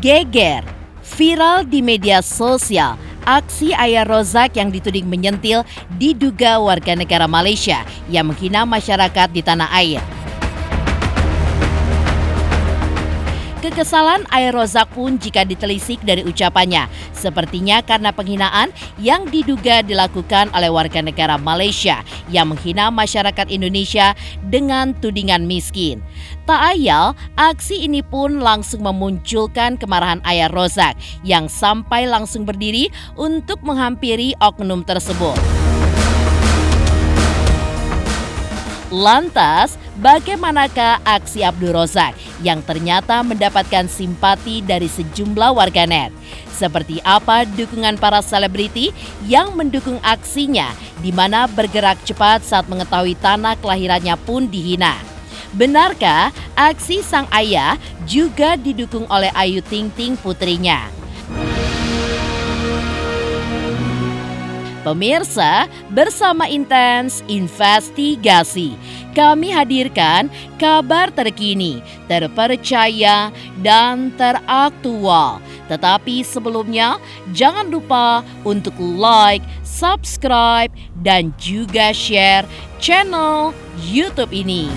Geger, viral di media sosial, aksi Ayah Rozak yang dituding menyentil diduga warga negara Malaysia yang menghina masyarakat di tanah air. Kekesalan Ayah Rozak pun jika ditelisik dari ucapannya, sepertinya karena penghinaan yang diduga dilakukan oleh warga negara Malaysia yang menghina masyarakat Indonesia dengan tudingan miskin. Tak ayal, aksi ini pun langsung memunculkan kemarahan Ayah Rozak yang sampai langsung berdiri untuk menghampiri oknum tersebut. Lantas, bagaimanakah aksi Abdul Rozak yang ternyata mendapatkan simpati dari sejumlah warganet? Seperti apa dukungan para selebriti yang mendukung aksinya, di mana bergerak cepat saat mengetahui tanah kelahirannya pun dihina? Benarkah aksi sang ayah juga didukung oleh Ayu Ting Ting putrinya? Pemirsa, bersama Intens Investigasi, kami hadirkan kabar terkini, terpercaya, dan teraktual. Tetapi sebelumnya, jangan lupa untuk like, subscribe, dan juga share channel YouTube ini.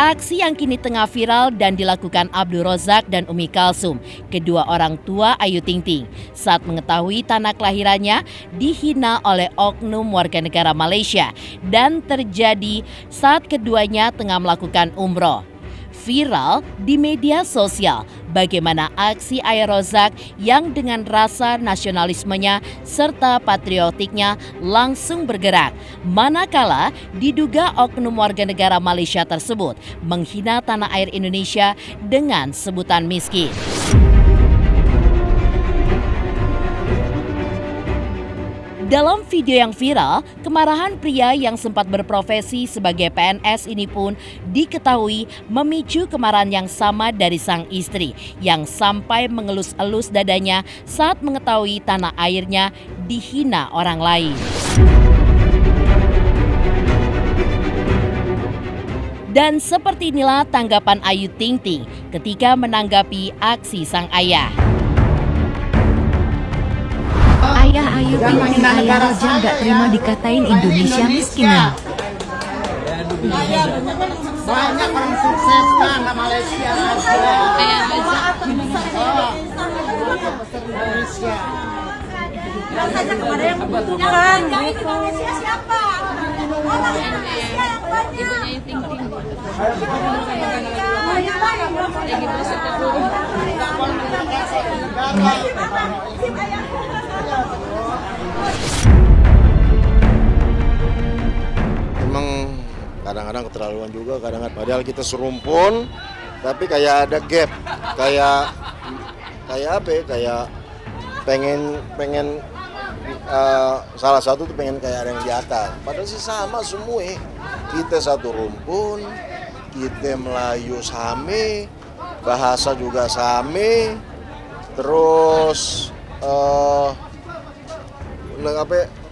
Aksi yang kini tengah viral dan dilakukan Abdul Rozak dan Umi Kalsum, kedua orang tua Ayu Ting Ting, saat mengetahui tanah kelahirannya dihina oleh oknum warga negara Malaysia dan terjadi saat keduanya tengah melakukan umroh. Viral di media sosial bagaimana aksi Ayah Rozak yang dengan rasa nasionalismenya serta patriotiknya langsung bergerak, manakala diduga oknum warga negara Malaysia tersebut menghina tanah air Indonesia dengan sebutan miskin. Dalam video yang viral, kemarahan pria yang sempat berprofesi sebagai PNS ini pun diketahui memicu kemarahan yang sama dari sang istri yang sampai mengelus-elus dadanya saat mengetahui tanah airnya dihina orang lain. Dan seperti inilah tanggapan Ayu Ting Ting ketika menanggapi aksi sang ayah. Ayah Ayu Ting Ting, Ayah Rozak gak terima dikatain Indonesia miskinan. Banyak orang sukses kan di Malaysia aja. Indonesia. Saja kepada yang punya kan. Yang di Malaysia siapa? Orang Indonesia yang banyak. Ibunya Ting Ting. Emang kadang-kadang keterlaluan juga, kadang-kadang padahal kita serumpun tapi kayak ada gap, kayak apa ya, kayak pengen salah satu tuh pengen kayak ada yang di atas, padahal sih sama semua. Kita satu rumpun, kita Melayu same, bahasa juga same, terus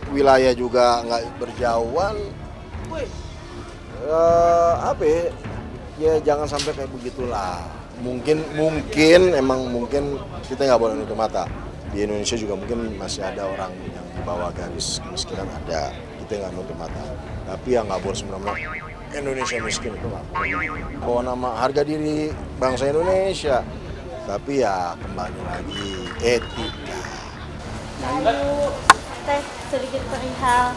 wilayah juga nggak berjauhan. Ya jangan sampai kayak begitulah. Mungkin kita nggak boleh nutup mata. Di Indonesia juga mungkin masih ada orang yang di bawah garis kemiskinan, ada. Kita nggak nutup mata. Tapi yang nggak boleh semena-mena Indonesia miskin itu nggak boleh. Bawa nama harga diri bangsa Indonesia. Tapi ya kembali lagi etika. Lalu teh sedikit perihal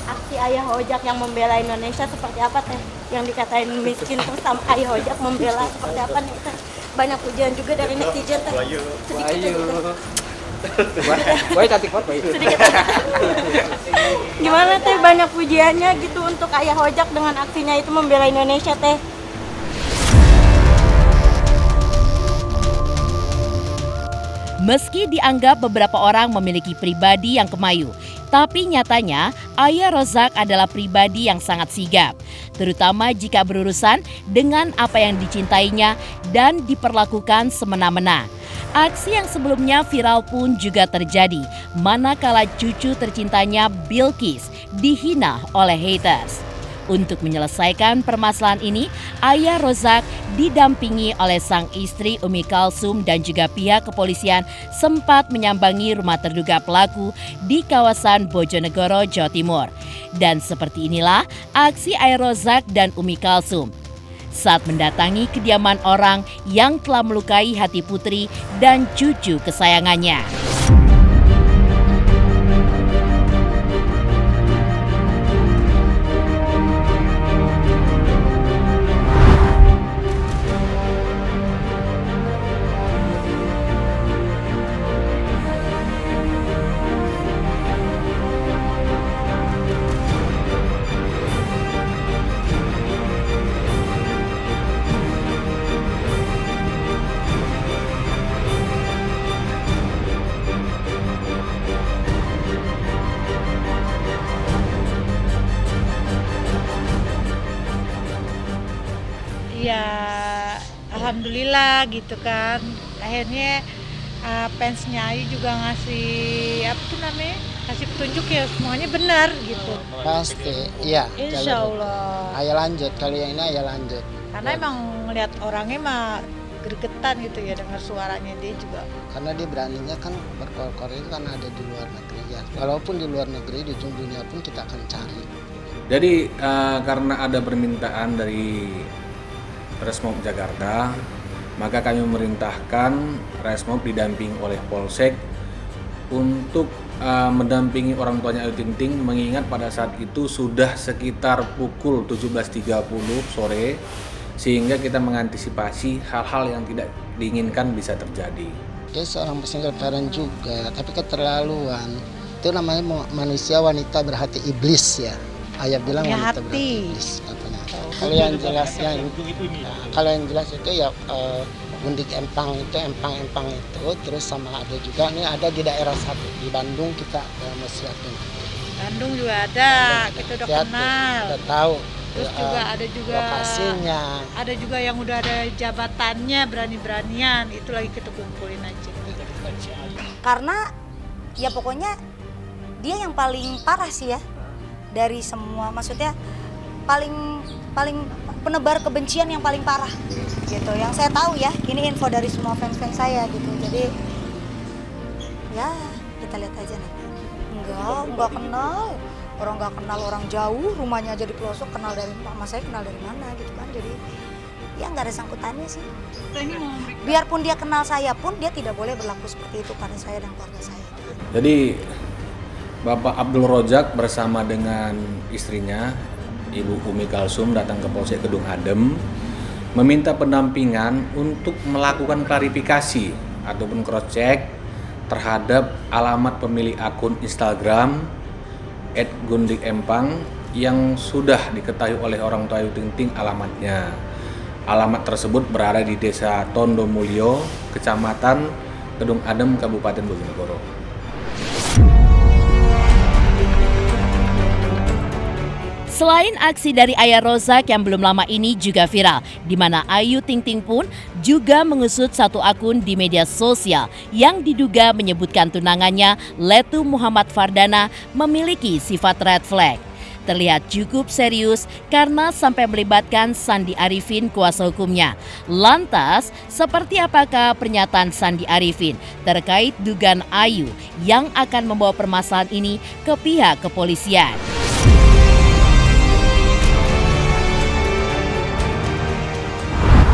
aksi Ayah Ojak yang membela Indonesia seperti apa teh? Yang dikatain miskin terus sama Ayah Ojak membela seperti apa nih teh? Banyak pujian juga dari netizen teh. Sedikit. Sedikit. Gimana teh banyak pujiannya gitu untuk Ayah Ojak dengan aksinya itu membela Indonesia teh? Meski dianggap beberapa orang memiliki pribadi yang kemayu, tapi nyatanya Ayah Rozak adalah pribadi yang sangat sigap, terutama jika berurusan dengan apa yang dicintainya dan diperlakukan semena-mena. Aksi yang sebelumnya viral pun juga terjadi manakala cucu tercintanya Bilqis dihina oleh haters. Untuk menyelesaikan permasalahan ini, Ayah Rozak didampingi oleh sang istri Umi Kalsum dan juga pihak kepolisian sempat menyambangi rumah terduga pelaku di kawasan Bojonegoro, Jawa Timur. Dan seperti inilah aksi Ayah Rozak dan Umi Kalsum saat mendatangi kediaman orang yang telah melukai hati putri dan cucu kesayangannya. Ya, alhamdulillah gitu kan. Akhirnya fansnya Ayu juga ngasih kasih petunjuk ya semuanya benar gitu. Pasti, iya. Insya Allah. Ayo lanjut, kali yang ini ayo lanjut. Karena emang ngeliat orangnya mah gregetan gitu ya dengar suaranya dia juga. Karena dia beraninya kan berkor-kor itu kan ada di luar negeri ya. Walaupun di luar negeri, di ujung dunia pun kita akan cari. Jadi karena ada permintaan dari Resmob Jakarta, maka kami memerintahkan Resmob didampingi oleh Polsek untuk mendampingi orang tuanya Ayu Ting Ting, mengingat pada saat itu sudah sekitar pukul 17.30 sore, sehingga kita mengantisipasi hal-hal yang tidak diinginkan bisa terjadi. Dia seorang single parent juga, tapi keterlaluan. Itu namanya manusia wanita berhati iblis ya. Ayah bilang Ya, wanita berhati hati. iblis katanya. Kalau yang jelas itu ya gundik empang itu, terus sama ada juga nih ada di daerah satu di Bandung kita masih yakin. Bandung juga ada, kita udah kenal. Udah tahu. Terus juga ada juga lokasinya. Ada juga yang udah ada jabatannya, berani-beranian, itu lagi kita kumpulin aja. Karena ya pokoknya dia yang paling parah sih ya dari semua, maksudnya paling penebar kebencian yang paling parah gitu. Yang saya tahu ya, ini info dari semua fans-fans saya gitu. Jadi ya kita lihat aja nanti. Enggak kenal. Orang nggak kenal, orang jauh, rumahnya aja di pelosok, kenal dari mama saya, kenal dari mana gitu kan. Jadi ya nggak ada sangkutannya sih. Biarpun dia kenal saya pun dia tidak boleh berlaku seperti itu pada saya dan keluarga saya. Jadi Bapak Abdul Rozak bersama dengan istrinya Ibu Umi Kalsum datang ke Polsek Kedung Adem meminta pendampingan untuk melakukan klarifikasi ataupun cross check terhadap alamat pemilik akun Instagram @gundikempang yang sudah diketahui oleh orang tua Ayu Ting Ting alamatnya. Alamat tersebut berada di Desa Tondo Mulyo, Kecamatan Kedung Adem, Kabupaten Bojonegoro. Selain aksi dari Ayah Rozak yang belum lama ini juga viral, di mana Ayu Ting Ting pun juga mengusut satu akun di media sosial yang diduga menyebutkan tunangannya Letu Muhammad Fardana memiliki sifat red flag. Terlihat cukup serius karena sampai melibatkan Sandi Arifin kuasa hukumnya. Lantas, seperti apakah pernyataan Sandi Arifin terkait dugaan Ayu yang akan membawa permasalahan ini ke pihak kepolisian?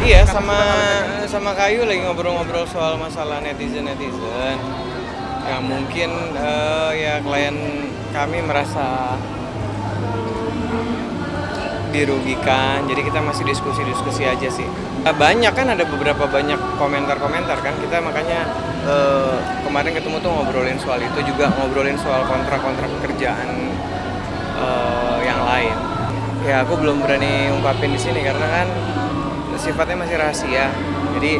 Iya, sama Kayu lagi ngobrol-ngobrol soal masalah netizen. Yang mungkin ya klien kami merasa dirugikan, jadi kita masih diskusi aja sih. Banyak kan, ada banyak komentar kan, kita makanya kemarin ketemu tuh ngobrolin soal itu, juga ngobrolin soal kontrak-kontrak pekerjaan yang lain. Ya aku belum berani ungkapin di sini karena kan sifatnya masih rahasia. Jadi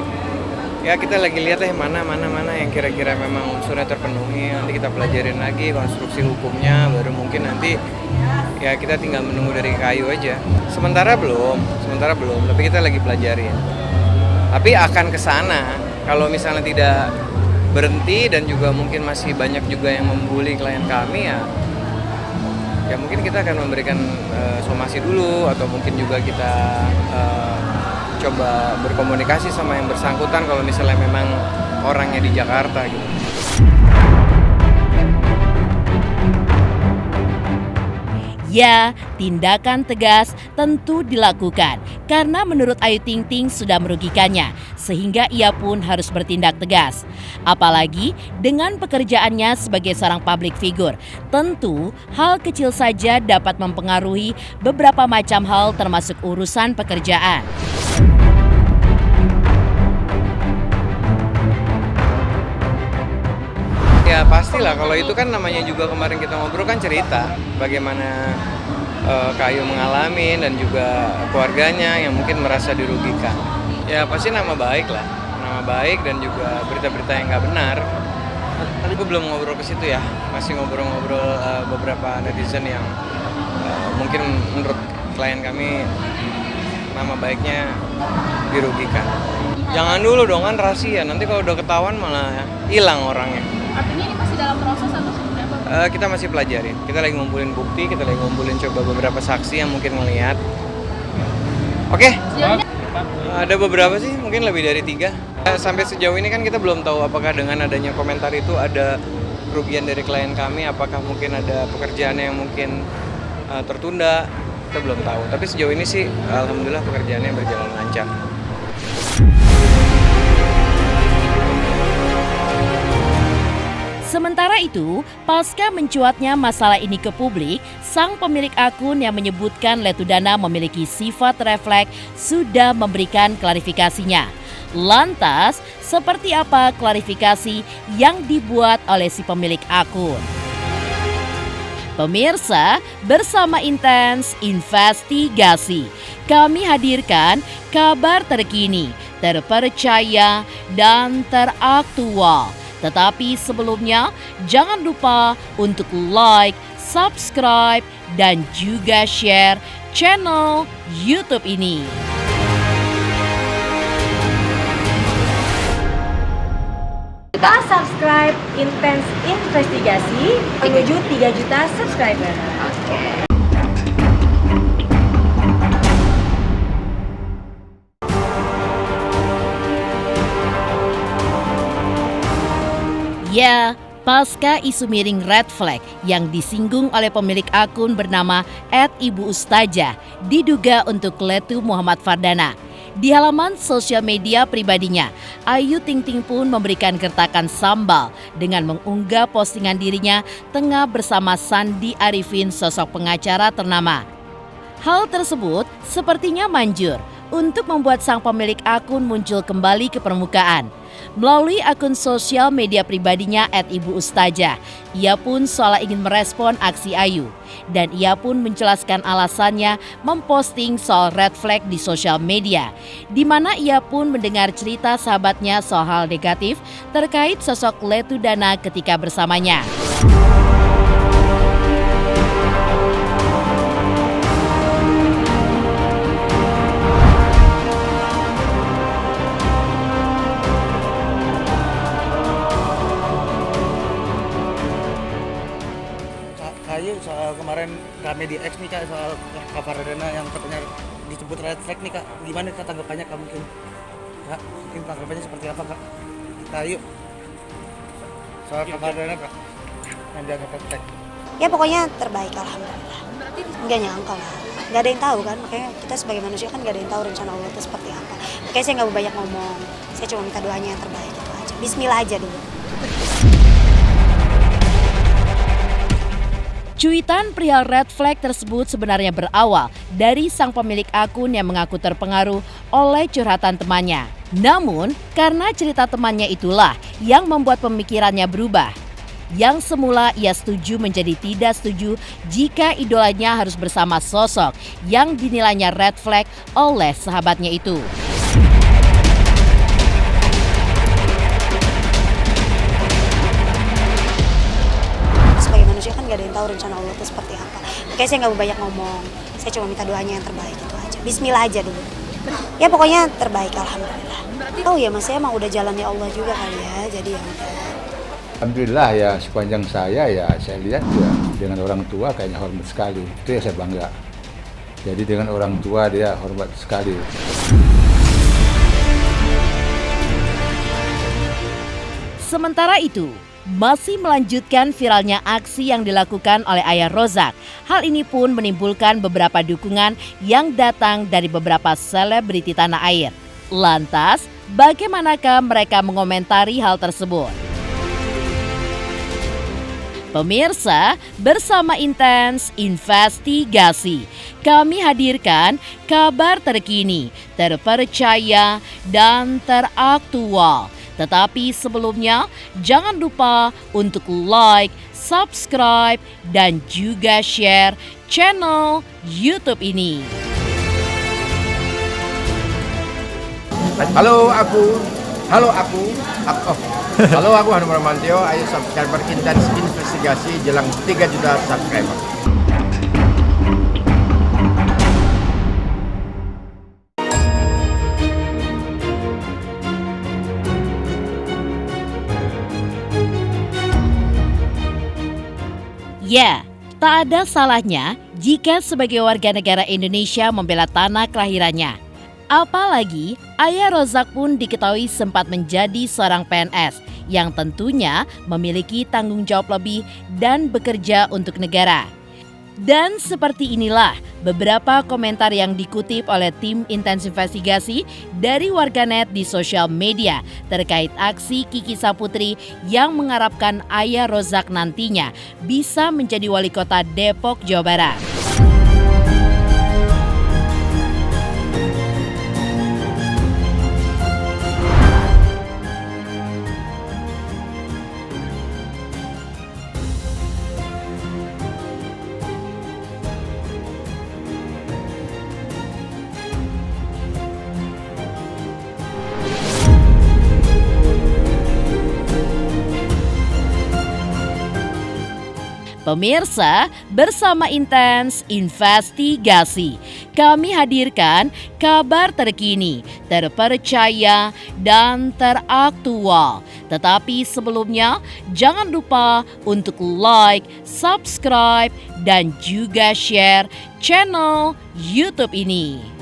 ya kita lagi lihat mana yang kira-kira memang unsurnya terpenuhi. Nanti kita pelajarin lagi konstruksi hukumnya, baru mungkin nanti ya kita tinggal menunggu dari kayu aja. Sementara belum, tapi kita lagi pelajarin. Tapi akan ke sana kalau misalnya tidak berhenti dan juga mungkin masih banyak juga yang membuli klien kami ya mungkin kita akan memberikan somasi dulu, atau mungkin juga kita coba berkomunikasi sama yang bersangkutan kalau misalnya memang orangnya di Jakarta gitu. Ya, tindakan tegas tentu dilakukan karena menurut Ayu Ting Ting sudah merugikannya, sehingga ia pun harus bertindak tegas. Apalagi dengan pekerjaannya sebagai seorang public figure, tentu hal kecil saja dapat mempengaruhi beberapa macam hal termasuk urusan pekerjaan. Ya pastilah, kalau itu kan namanya juga kemarin kita ngobrol kan cerita bagaimana Kayu mengalami dan juga keluarganya yang mungkin merasa dirugikan. Ya pasti nama baik lah, nama baik dan juga berita-berita yang nggak benar. Tadi gue belum ngobrol ke situ ya, masih ngobrol-ngobrol beberapa netizen yang mungkin menurut klien kami nama baiknya dirugikan. Jangan dulu dong, kan rahasia, nanti kalau udah ketahuan malah hilang orangnya. Artinya ini masih dalam proses atau seperti apa? Kita masih pelajarin, kita lagi ngumpulin bukti, kita lagi ngumpulin coba beberapa saksi yang mungkin ngelihat. Oke. Ada beberapa sih, mungkin lebih dari 3. Sampai sejauh ini kan kita belum tahu apakah dengan adanya komentar itu ada kerugian dari klien kami, apakah mungkin ada pekerjaan yang mungkin tertunda, kita belum tahu. Tapi sejauh ini sih alhamdulillah pekerjaannya berjalan lancar. Sementara itu, pasca mencuatnya masalah ini ke publik, sang pemilik akun yang menyebutkan Letudana memiliki sifat refleks sudah memberikan klarifikasinya. Lantas, seperti apa klarifikasi yang dibuat oleh si pemilik akun? Pemirsa, bersama Intens Investigasi, kami hadirkan kabar terkini, terpercaya, dan teraktual. Tetapi sebelumnya, jangan lupa untuk like, subscribe, dan juga share channel YouTube ini. Kita subscribe Intens Investigasi menuju 3 juta subscriber. Ya, pasca isu miring red flag yang disinggung oleh pemilik akun bernama @ibuustazah diduga untuk Letu Muhammad Fardana. Di halaman sosial media pribadinya, Ayu Ting Ting pun memberikan gertakan sambal dengan mengunggah postingan dirinya tengah bersama Sandi Arifin, sosok pengacara ternama. Hal tersebut sepertinya manjur untuk membuat sang pemilik akun muncul kembali ke permukaan. Melalui akun sosial media pribadinya @ibuustazah, ia pun seolah ingin merespon aksi Ayu. Dan ia pun menjelaskan alasannya memposting soal red flag di sosial media, di mana ia pun mendengar cerita sahabatnya soal hal negatif terkait sosok Letudana ketika bersamanya. Kayu soal kemarin rame di X nih Kak, soal Kak Fardana yang katanya disebut red flag nih Kak, gimana Kak tanggapannya Kak mungkin? Kak, mungkin tanggapannya seperti apa Kak? Kayu soal Kak Fardana Kak, yang dianggap red flag. Ya pokoknya terbaik alhamdulillah. Nggak nyangka lah, nggak ada yang tahu kan, makanya kita sebagai manusia kan nggak ada yang tahu rencana Allah itu seperti apa. Makanya saya nggak banyak ngomong, saya cuma minta doanya yang terbaik itu aja. Bismillah aja dulu. Cuitan perihal red flag tersebut sebenarnya berawal dari sang pemilik akun yang mengaku terpengaruh oleh curhatan temannya. Namun, karena cerita temannya itulah yang membuat pemikirannya berubah. Yang semula ia setuju menjadi tidak setuju jika idolanya harus bersama sosok yang dinilainya red flag oleh sahabatnya itu. itu seperti apa. Makanya saya nggak banyak ngomong, saya cuma minta doanya yang terbaik itu aja. Bismillah aja dulu. Ya pokoknya terbaik, alhamdulillah. Oh ya mas, saya emang udah jalannya Allah juga kali ya, jadi ya udah. Alhamdulillah ya, sepanjang saya lihat ya dengan orang tua kayaknya hormat sekali. Itu ya saya bangga. Jadi dengan orang tua dia hormat sekali. Sementara itu, masih melanjutkan viralnya aksi yang dilakukan oleh ayah Rozak. Hal ini pun menimbulkan beberapa dukungan yang datang dari beberapa selebriti tanah air. Lantas, bagaimanakah mereka mengomentari hal tersebut? Pemirsa, bersama Intens Investigasi, kami hadirkan kabar terkini, terpercaya, dan teraktual. Tetapi sebelumnya, jangan lupa untuk like, subscribe, dan juga share channel YouTube ini. Halo aku Hanum Ramantio, ayo subscriber Intens Investigasi jelang 3 juta subscriber. Ya, tak ada salahnya jika sebagai warga negara Indonesia membela tanah kelahirannya. Apalagi ayah Rozak pun diketahui sempat menjadi seorang PNS yang tentunya memiliki tanggung jawab lebih dan bekerja untuk negara. Dan seperti inilah beberapa komentar yang dikutip oleh tim Intens Investigasi dari warganet di sosial media terkait aksi Kiki Saputri yang mengharapkan ayah Rozak nantinya bisa menjadi wali kota Depok, Jawa Barat. Pemirsa, bersama Intens Investigasi, kami hadirkan kabar terkini, terpercaya, dan teraktual. Tetapi sebelumnya, jangan lupa untuk like, subscribe, dan juga share channel YouTube ini.